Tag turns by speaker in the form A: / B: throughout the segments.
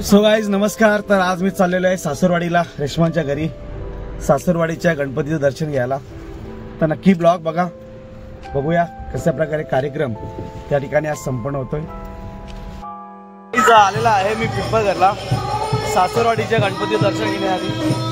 A: So guys नमस्कार. तर आज मी चाललेलो आहे सासुरवाडीला, रेशमांच्या घरी. सासुरवाडीच्या गणपतीचं दर्शन घ्यायला. तर नक्की ब्लॉग बघा, बघूया कशा प्रकारे कार्यक्रम त्या ठिकाणी आज संपन्न होतोय. आलेला आहे मी पिंपळघरला सासुरवाडीच्या गणपतीचं दर्शन घेण्यासाठी.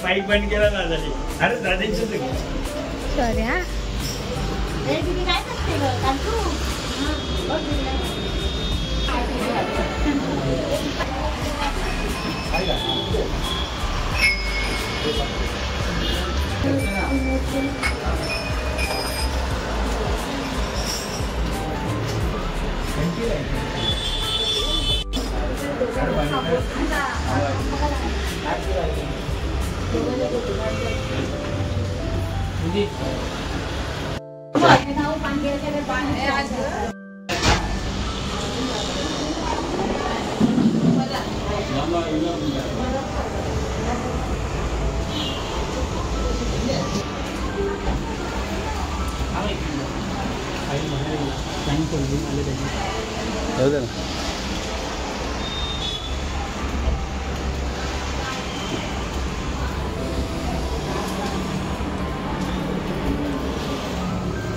B: माईक बंद केला ना झाली. अरे दादांची
C: सॉरी हा.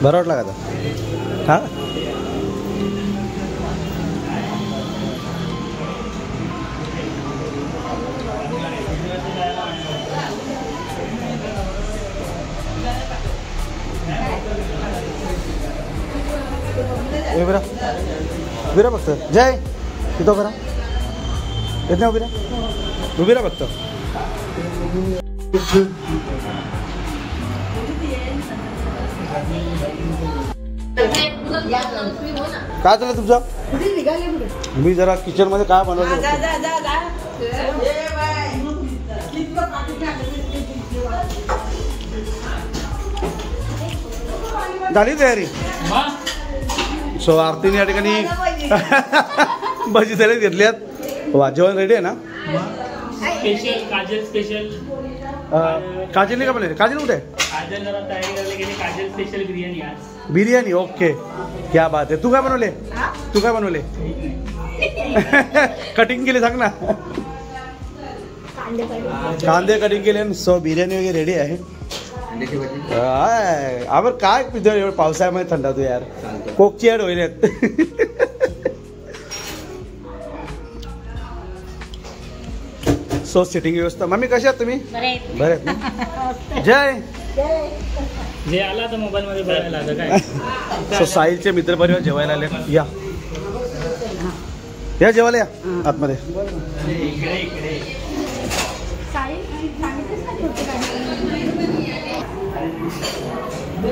A: बरं वाटलं का आता? हा उभीरा बघतो. जय तिथं करा येत नाही. उभीरा बघतो. काय चाललं तुमचं? मी जरा किचन मध्ये काय बनवलं झाली तयारी. सो आरतीने या ठिकाणी भाजी तयारी घेतल्यात. वा, जेवण रेडी आहे ना?
B: स्पेशल काजल स्पेशल
A: काजल का बनवली? काजल कुठे आहे?
B: काजल जरा तयारी करायला गेली. काजल स्पेशल बिर्याणी आज.
A: बिर्याणी. ओके, क्या बात आहे. तू काय बनवले? तू काय बनवले? कटिंग केली सांग ना. कांदे कटिंग केले. सो बिर्याणी वगैरे रेडी आहे. आवर काय पितो एवढं पावसाळ्यामध्ये थंड होतो यार. कोकची ॲड होईल. सो सिटिंग व्यवस्था. मम्मी कशा आहात तुम्ही? बरे आहेत ना? जय
B: जे आला तर मोबाईल मध्ये बघायला लागलं काय.
A: सो साहिलचे मित्रपरिवार जेवायला आले. या या जेवायला या आतमध्ये.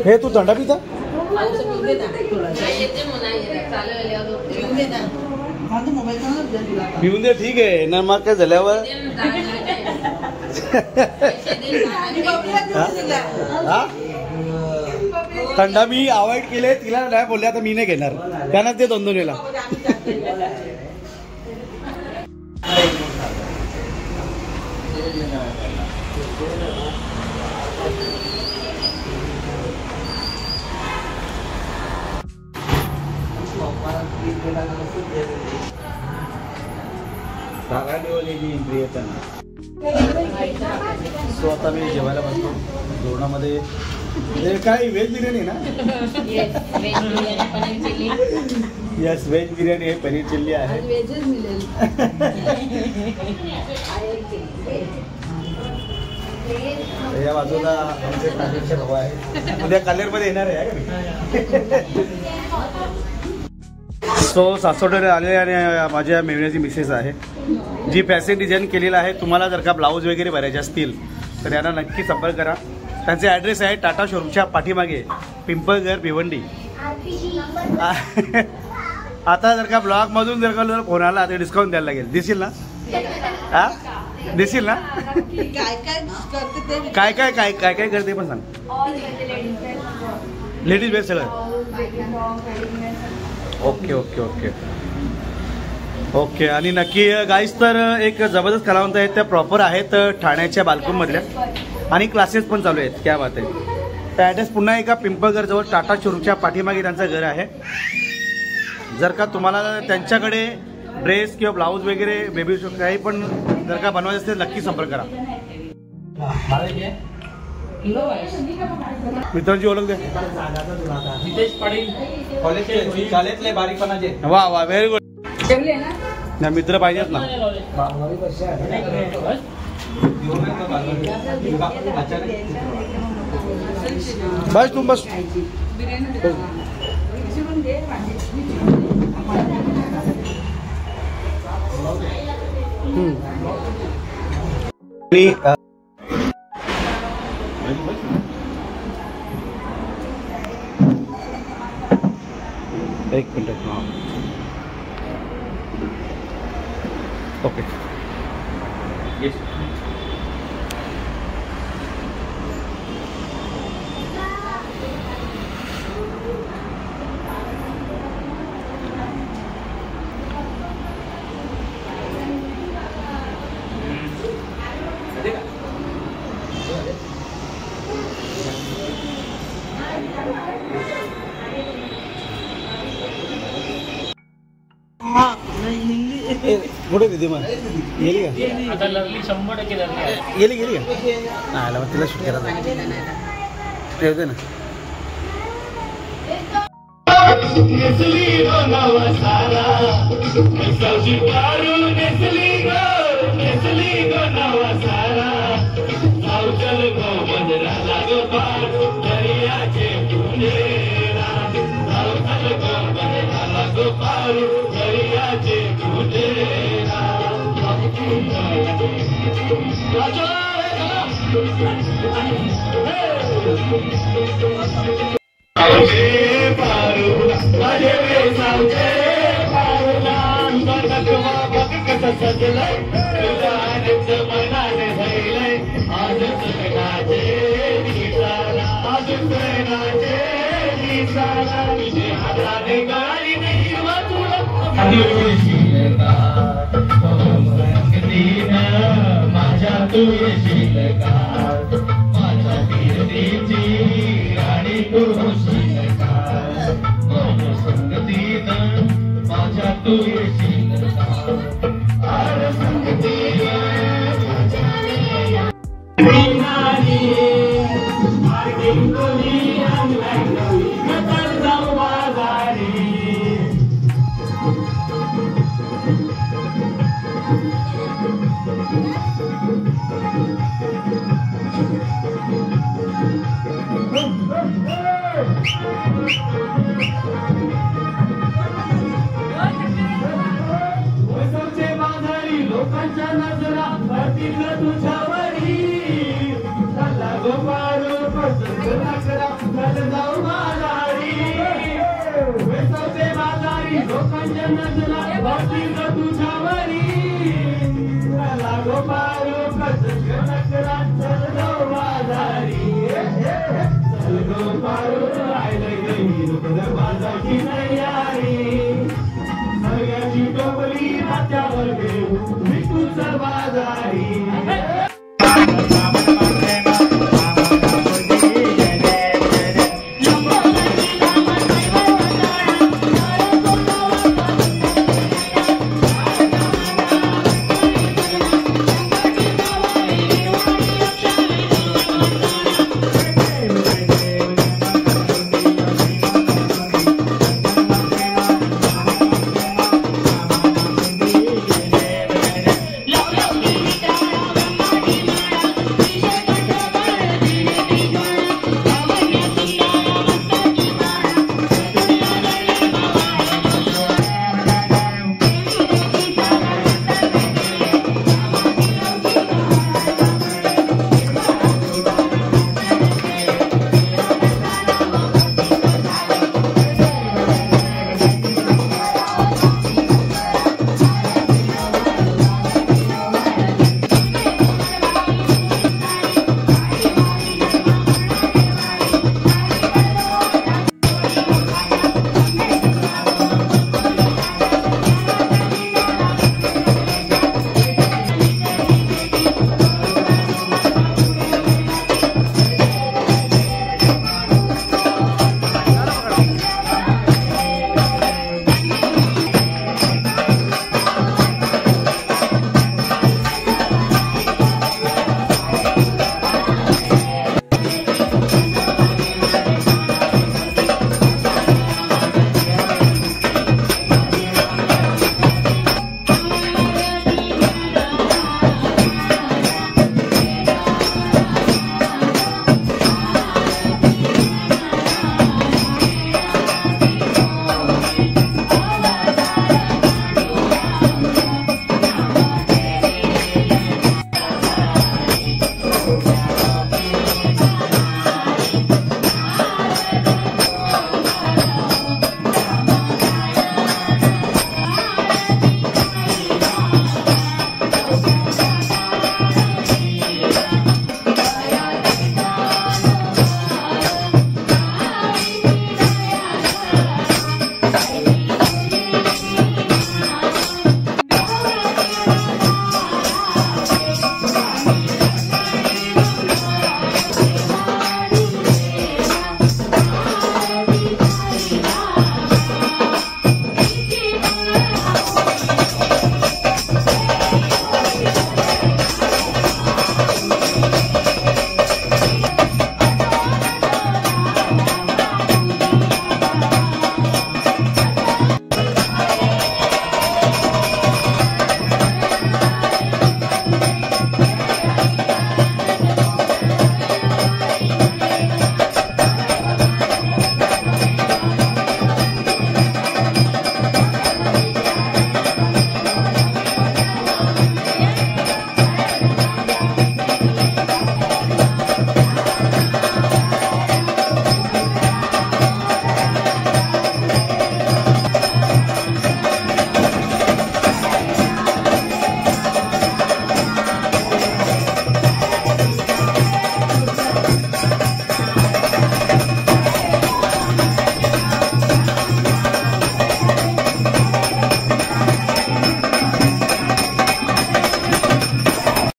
A: हे तू थंडा पिता? पिऊन दे. ठीक आहे ना. मग काय झाल्यावर थंडा मी अवॉइड केले. तिला नाही बोलले आता मी नाही घेणार. त्यांना ते 2-2 वेळेला. सो आता मी जेवायला बसतो जेवणामध्ये काय व्हेज बिर्याणी ना. यस व्हेज बिर्याणी आहे पनीर चिल्ली आहे. या बाजूला आमचे प्राजक्तचे भाऊ आहे उद्या कालेरमध्ये येणार आहे. सो सासवडे आलेले आणि माझ्या मेवण्याची मिसेस आहे जी फॅशन डिझाईन केलेला आहे. तुम्हाला जर का ब्लाऊज वगैरे भरायचे असतील तर यांना नक्की संपर्क करा. त्यांचे ॲड्रेस आहे टाटा शोरूमच्या पाठीमागे पिंपळघर भिवंडी. आता जर का ब्लॉगमधून जर का फोन आला तर डिस्काउंट द्यायला लागेल. दिसेल ना हा दिसेल ना काय काय काय काय काय करते पण सांग. लेडीज वेअर सगळं. Okay okay okay okay. आणि नक्की गाईस तर एक जबरदस्त कलावंत आहेत त्या प्रॉपर आहेत ठाण्याच्या बालकुममधल्या आणि क्लासेस पण चालू आहेत. क्या बात आहे. तर ॲड्रेस पुन्हा एका पिंपळघरजवळ टाटा शोरूमच्या पाठीमागे त्यांचं घर आहे. जर का तुम्हाला त्यांच्याकडे ड्रेस किंवा ब्लाऊज वगैरे बेबी काही पण जर का बनवायचं असेल नक्की संपर्क करा. मित्रांची ओळख द्या. वा वा व्हेरी गुड. ना मित्र पाहिजेत ना. बस तुम बस. एक मिनट. ओके कुठे दिदी मग गेली का.
B: आता लरली 100% लरली
A: गेली गेली का नाही मग तिला शूट करायचं ठेवते ना.
D: Hello,